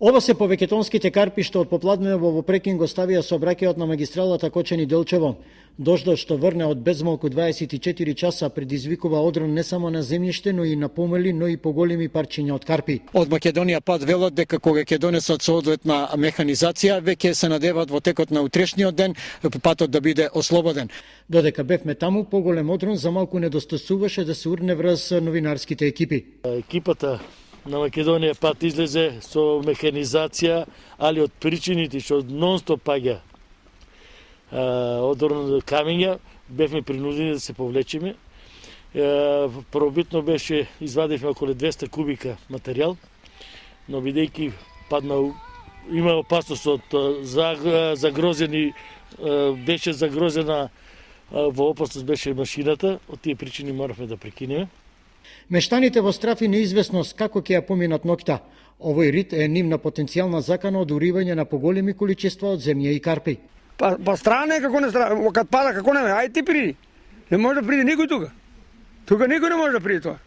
Ова се повеќетонските карпи што од попладнево во Прекин го ставија сообраќајот на магистралата Кочани-Делчево. Дождот што врне од безмалку 24 часа предизвикува одрон не само на земјиште, но и на помали, но и поголеми парчиња од карпи. Од Македонија пат велат дека кога ќе донесат соодветна механизација, веќе се надеват во текот на утрешниот ден патот да биде ослободен. Додека бевме таму, поголем одрон за малку недостасуваше да се урне врз новинарските екипи. Екипата на Македонија пат излезе со механизација, али од причините што нонстоп паѓа одрон камења, бевме принудени да се повлечеме. Првобитно беше, извадивме околу 200 кубика материјал, но бидејќи има опасност од загрозени, беше загрозена, во опасност беше машината, од тие причини моравме да прекинеме. Мештаните во страв и неизвестност како ќе ја поминат ноќта. Овој рит е нивна потенцијална закана од уривање на поголеми количества од земја и карпи. Па страна е како не страна, кад пада како не, ајде ти приди. Не може да приди никој тука. Тука никој не може да приди тоа.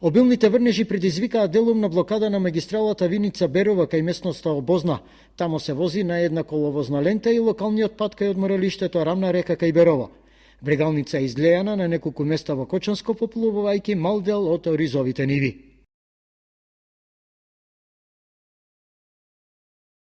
Обилните врнежи предизвикаа делумна блокада на магистралата Виница-Берова кај местноста Обозна. Тамо се вози на една коловозна лента и локалниот пат кај одморалиштето Рамна река кај Берова. Брегалница е изглејана на неколку места во Кочанско, поплувувајќи мал дел од ризовите ниви.